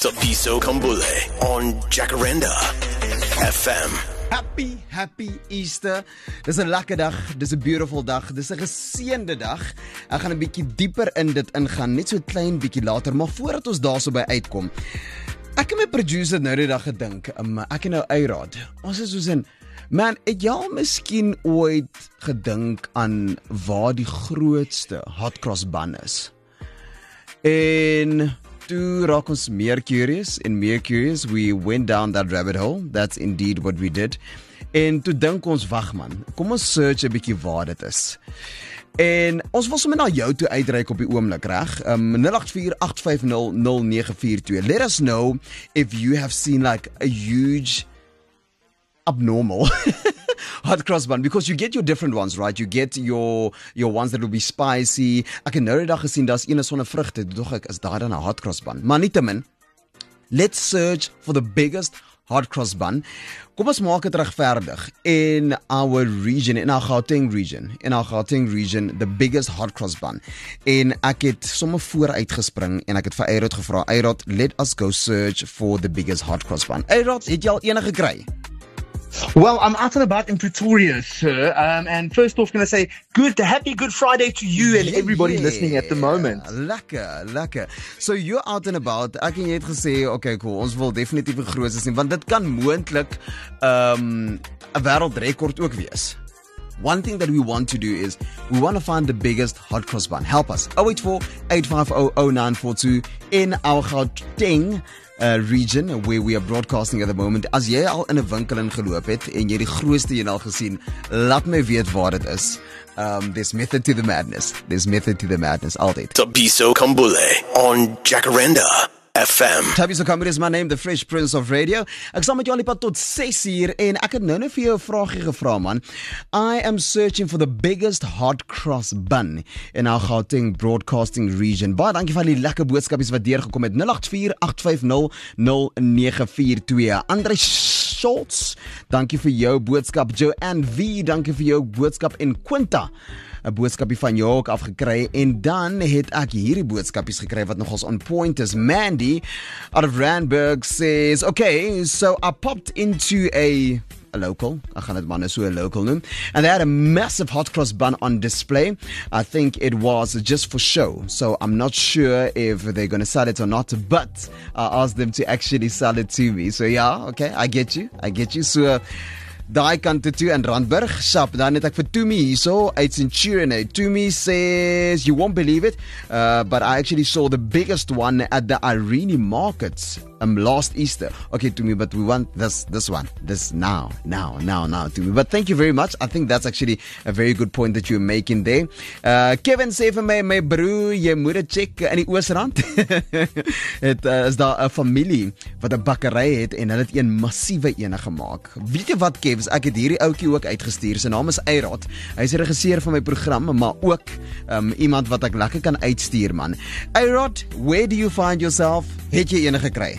Tapiso Kambule on Jacaranda FM. Happy Easter. Dis 'n lekker dag, dis 'n beautiful dag, dis 'n geseënde dag. Ek gaan 'n bietjie dieper in dit ingaan, net so 'n klein bietjie later, maar voordat ons daarso by uitkom. Ek en my producer nou die dag gedink, ek en nou Eyrad. Ons is soos in, man, het jy al miskien ooit gedink aan waar die grootste hot cross bun is? En toe raak ons meer curious, we went down that rabbit hole. That's indeed what we did. En toe dink ons, wag man, kom ons search 'n bietjie waar dit is. En ons wil sommer na jou toe uitreik op die oomblik, reg? 084-850-0942. Let us know if you have seen like a huge abnormal hot cross bun, because you get your different ones, right? You get your ones that will be spicy. Ek het nou die dag gesien, daar's een sonder vrugte. Dog ek, is daar dan 'n hot cross bun? Maar nietemin, let's search for the biggest hot cross bun. Kom ons maak dit regverdig. In our region, in our Gauteng region, the biggest hot cross bun. En ek het sommer vooruit gespring en ek het vir Eyrad gevra, Eyrad, let us go search for the biggest hot cross bun. Eyrad, het jy al enige gekry? Well, I'm out and about in Pretoria, sir. And first off, going to say happy Good Friday to you and everybody listening at the moment. Lekker. So you're out and about. Ek en jy het gesê, okay, cool, ons wil definitief 'n groot sien, want dit kan moontlik 'n wêreldrekord ook wees. One thing that we want to do is we want to find the biggest hot cross bun. Help us. 084-850-0942 in our Gauteng region where we are broadcasting at the moment. As jy al in 'n winkel ingeloop het en jy die grootste een al gesien, laat my weet waar dit is. There's method to the madness. Altyd. Tapiso Kambule on Jacaranda FM. Tapiso Kambule is my name, the Fresh Prince of Radio. Ek sal met jou al die pad tot 6 uur en ek het nou vir jou 'n vraagie gevra, man. I am searching for the biggest hot cross bun in our Gauteng broadcasting region. Baie dankie vir al die lekker boodskapies wat deurgekom het. 084-850-0942. Andre Schultz, dankie vir jou boodskap. Joanne V, dankie vir jou boodskap. En Quinta, 'n boodskapie van jou ook afgekry. En dan het ek hierdie boodskapies gekry wat nogals on point is. Mandy out of Randburg says, okay, so I popped into a local, ek gaan dit maar so 'n local noem, and they had a massive hot cross bun on display. I think it was just for show, so I'm not sure if they're going to sell it or not, but I asked them to actually sell it to me. So yeah, okay, I get you. So daai kant toe in Randburg, shop. Dan het ek vir Tumi hierso uit Centurion. Tumi says, you won't believe it, but I actually saw the biggest one at the Irene Markets last Easter. Okay, Tumi, but we want this one. This now, Tumi. But thank you very much. I think that's actually a very good point that you're making there. Kevin sê vir my broer, jy moet dit check in die Oosrand. Het is daar 'n familie wat 'n bakkery het en hulle het een massiewe ene gemaak. Weet jy wat, Kev? Ek het hierdie ouetjie ook uitgestuur. Sy naam is Eyrad. Hy is die regisseur van my program, maar ook iemand wat ek lekker kan uitstuur, man. Eyrad, where do you find yourself? Het jy enige gekry?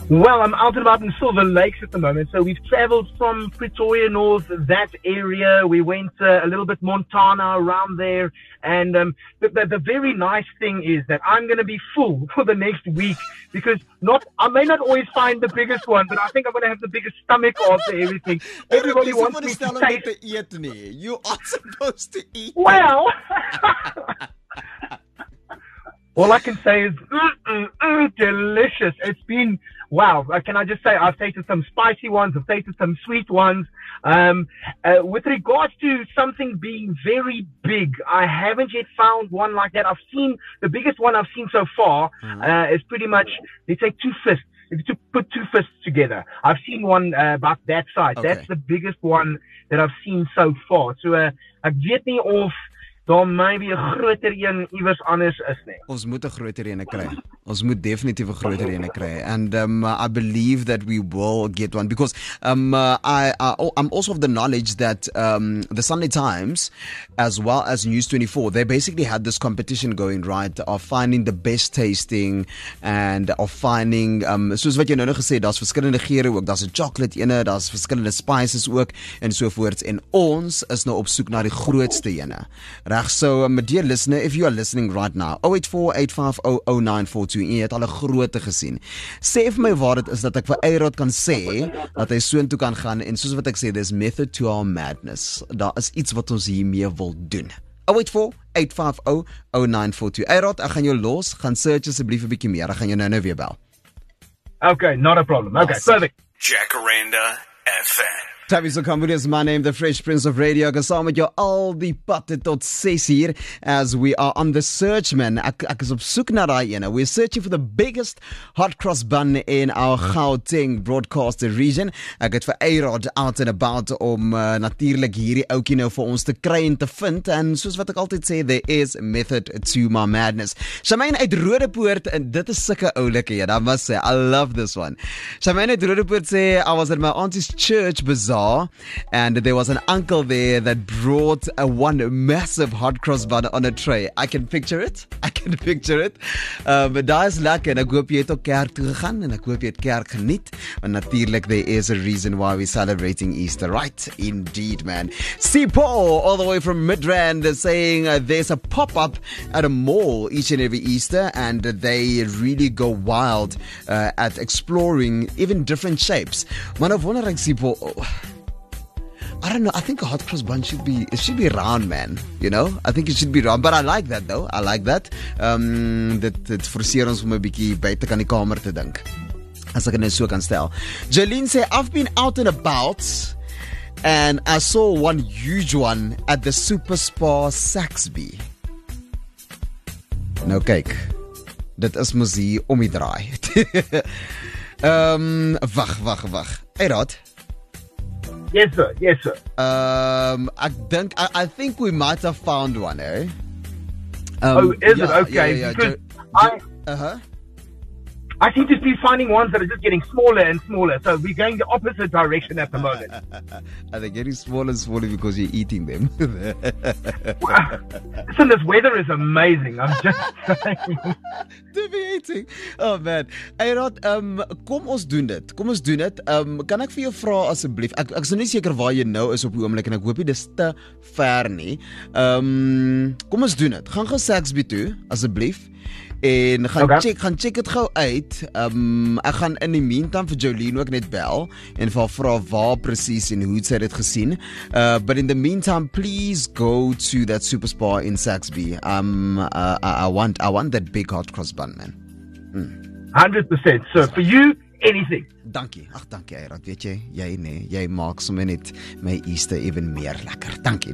Well, I'm out and about in Silver Lakes at the moment. So we've traveled from Pretoria North, that area. We went a little bit Montana around there. And the very nice thing is that I'm going to be full for the next week because I may not always find the biggest one, but I think I'm going to have the biggest stomach after everything. Everybody wants me to taste. You are supposed to eat. Well, all I can say is delicious. It's been, wow. Can I just say, I've tasted some spicy ones, I've tasted some sweet ones. With regards to something being very big, I haven't yet found one like that. The biggest one I've seen so far is pretty much, let's say 2 fists. If you put 2 fists together, I've seen one about that size. Okay. That's the biggest one that I've seen so far. So, ek weet nie of daar maybe 'n groter een iewers anders is nie. Ons moet 'n groter een kry. Ons moet definitief 'n groter een kry. And I believe that we will get one because I'm also of the knowledge that the Sunday Times as well as News 24, they basically had this competition going, right, of finding the best tasting and of finding soos wat jy nou gesê het, daar's verskillende geure ook, daar's 'n chocolate ene, daar's verskillende spices ook en so voorts, en ons is nou op soek na die grootste ene. Reg, so dear listener, if you are listening right now, 084-850-0942, en jy het al 'n grootte gesien. Sê vir my waar dit is dat ek vir Eyrod kan sê dat hy soontoe kan gaan, en soos wat ek sê, there's method to our madness. Daar is iets wat ons hiermee wil doen. 084-850-0942. Eyrod, ek gaan jou los, gaan search asseblief 'n bietjie meer. Ek gaan jou nou weer bel. Okay, not a problem. Okay, perfect. Jacaranda FM. Tabiso Kambuli is my name, the Fresh Prince of Radio. Ek is saam met jou al die pad tot 6 hier as we are on the search, man. Ek is op soek na daai ene. We're searching for the biggest hot cross bun in our Gauteng broadcast region. Ek het vir Eyrod out and about om natuurlik hierdie ouetjie nou vir ons te kry en te vind, en soos wat ek altyd sê, there is method to my madness. Shamaine uit Rodepoort, en dit is sulke oulike, ja, I must say, I love this one. Shamaine uit Rodepoort sê, I was at my auntie's church bazaar, and there was an uncle there that brought one massive hot cross bun on a tray. I can picture it. But daar is lekker, en ek hoop jy het ook kerk toe gegaan, en ek hoop jy het kerk geniet, want natuurlijk there is a reason why we're celebrating Easter, right? Indeed, man. C. Paul, all the way from Midrand, saying there's a pop-up at a mall each and every Easter, and they really go wild at exploring even different shapes. Man, of wonder, C. Paul, I don't know, I think a hot cross bun should be round, man. You know? I think it should be round. But I like that, though. I like that. Dit forceer ons om 'n bietjie buite kan die kamer te dink, as ek dit so kan stel. Jolene say, I've been out and about, and I saw one huge one at the Super Spa Saxby. Nou kyk, dit is mos hier om die draai. Wag. Eyrod? Yes, sir. I think we might have found one, eh? Is it? Okay. Yeah. Because I I seem to be finding ones that are just getting smaller and smaller. So we're going the opposite direction at the moment. Are they getting smaller and smaller because you're eating them? Listen, this weather is amazing. I'm just saying. Deviating. Oh man. Eyrod, kom ons doen dit. Kan ek vir jou vra asseblief? Ek is nie seker waar jy nou is op die oomblik, en ek hoop nie dis te ver nie. Kom ons doen dit. Gaan Saxby toe asseblief. En gaan check dit gou uit. Ek gaan in die meantime vir Jolene ook net bel en vir haar vra waar presies en hoe sy dit gesien. But in the meantime, please go to that Super Spa in Saxby. I want that big hot cross bun, man. 100%. So for you, anything. Dankie. Dankie, Eyrod. Weet jy maak sommer net my Easter even meer lekker. Dankie.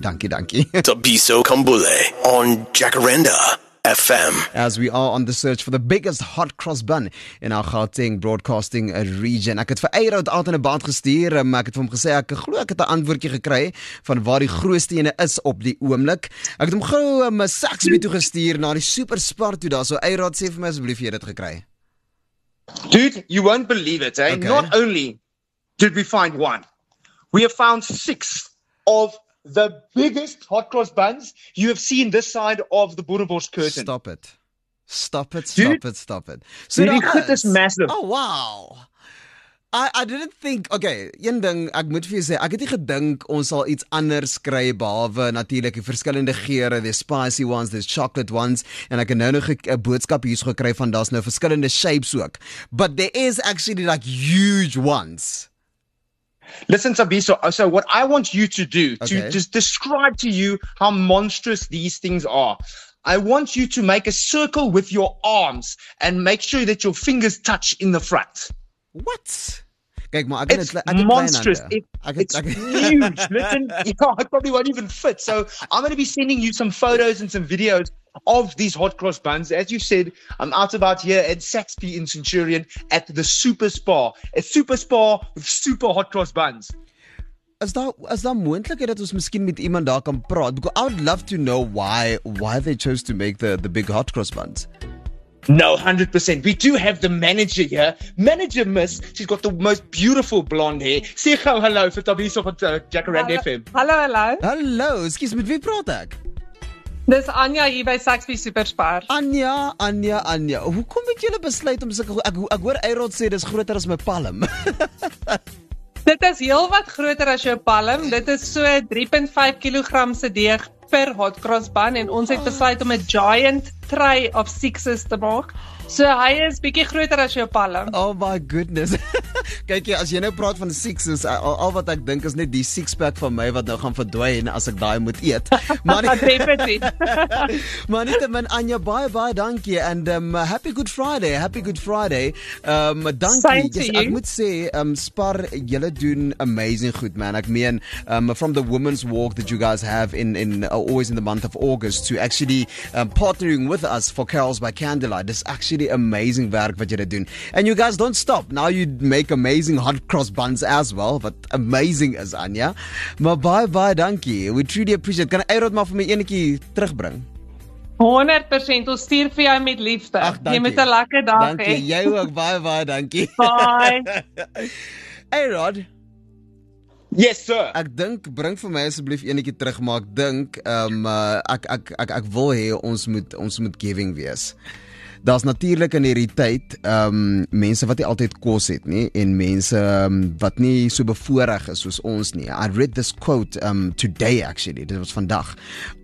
Tabiso Kambule on Jacaranda FM. As we are on the search for the biggest hot cross bun in our Gauteng broadcasting region. Ek het vir Eyrod out in 'n band gestuur, maar ek het vir hom gesê ek glo ek het 'n antwoordjie gekry van waar die grootste ene is op die oomblik. Ek het hom gou 'n Saxby toe gestuur na die Super Spar toe daar. So Eyrod, sê vir my asseblief jy het dit gekry. Dude, you won't believe it, eh? Okay. Not only did we find one, we have found 6 of the biggest hot cross buns you have seen this side of the Boerenbos curtain. Stop it. So Hierdie goed is massive. Oh wow. I didn't think, okay, een ding ek moet vir jou sê, ek het nie gedink ons sal iets anders kry behalwe natuurlik die verskillende geure, there's spicy ones, there's chocolate ones, en ek het nou nog 'n boodskap hier gekry van daar's nou verskillende shapes ook. But there is actually like huge ones. Listen, Tabiso, so what I want you to do, Okay. to just describe to you how monstrous these things are. I want you to make a circle with your arms and make sure that your fingers touch in the front. What? Kyk maar, It's monstrous. It's huge. Listen, I probably won't even fit. So I'm going to be sending you some photos and some videos of these hot cross buns. As you said, I'm out about here at Saxby in Centurion at the Super Spa. A Super Spa with super hot cross buns. Is daar moontlikheid dat ons miskien met iemand daar kan praat? Because I would love to know why they chose to make the big hot cross buns. No, 100%. We do have the manager here. Manager Miss, she's got the most beautiful blonde hair. Say hello vir Tabiso van Jacaranda FM. Hallo, excuse me, met wie praat ek? Dis Anja hier by Saxby Superspar. Anja. Hoekom het julle besluit om sulke ek hoor Eyrod sê dis groter as my palm. Dit is heel wat groter as jou palm. Dit is so 3.5 kg se deeg per hot cross bun en ons het besluit om 'n giant tray of sixes te maak. So hy is bietjie groter as jou palm. Oh my goodness. Kyk jy, as jy nou praat van sixes, al wat ek dink is net die six-pack van my wat nou gaan verdwyn as ek daai moet eet. Maar definitief. Maar nietemin Anja, baie dankie and happy Good Friday. Dankie. Yes, ek moet sê Spar, julle doen amazing goed man. Ek meen from the women's walk that you guys have in always in the month of August to actually partnering with us for Carols by Candlelight. This actually amazing werk wat julle doen. And you guys don't stop. Now you make amazing hot cross buns as well. Wat amazing is, Anja. Maar baie dankie. We truly appreciate. Kan Eirod maar vir my enetjie terugbring? 100%. Ons stuur vir jou met liefde. Jy moet 'n lekker dag hê. Dankie. Jy ook baie dankie. Bye. Eirod. Yes sir. Ek dink bring vir my asseblief enetjie terug, maar ek dink ek wil hê ons moet giving wees. Daar's natuurlik in hierdie tyd mense wat nie altyd kos het nie en mense wat nie so bevoorreg is soos ons nie. I read this quote today actually. Dit was vandag.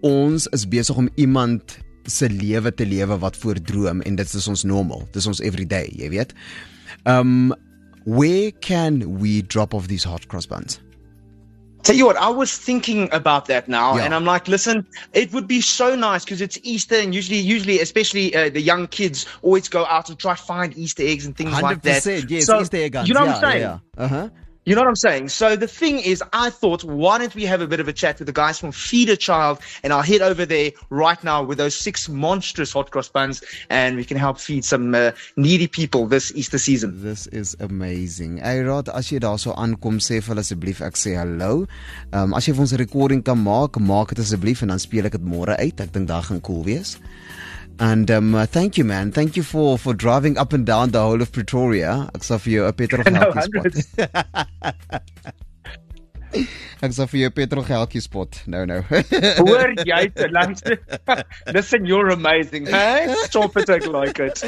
Ons is besig om iemand se lewe te lewe wat voordroom en dit is ons normal. Dit is ons everyday, jy weet. Where can we drop off these hot cross buns? Tell you what, I was thinking about that now, and I'm like, listen, it would be so nice because it's Easter, and usually, especially the young kids always go out and try to find Easter eggs and things like that. 100%, yes, so, Easter egg guns. You know what I'm saying? Yeah. Uh-huh. You know what I'm saying? So the thing is, I thought, why don't we have a bit of a chat with the guys from Feed a Child, and I'll head over there right now with those 6 monstrous hot cross buns, and we can help feed some needy people this Easter season. This is amazing. Eirod, as jy daar so aankom, sê vir hulle asseblief ek sê hallo. As jy vir ons 'n recording kan maak dit asseblief en dan speel ek dit môre uit. Ek dink daar gaan cool wees. And thank you man, thank you for driving up and down the whole of Pretoria. Ek sal vir jou 'n petrolgeltjie spot. Ek sal vir jou 'n petrolgeltjie spot. No. Hoor jy te luister? Listen, you're amazing, hey? Stop it, ek like it.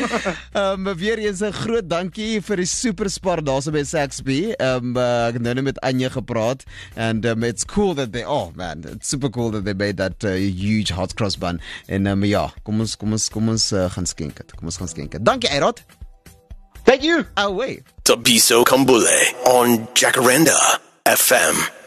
Weer eens 'n groot dankie vir die superspar daarso by Saxby. Ek het nou met Anja gepraat and it's cool that it's super cool that they made that huge hot cross bun. En ja, kom ons gaan skenk dit. Dankie Eirod. Thank you. Away. Tabiso Kambule on Jacaranda FM.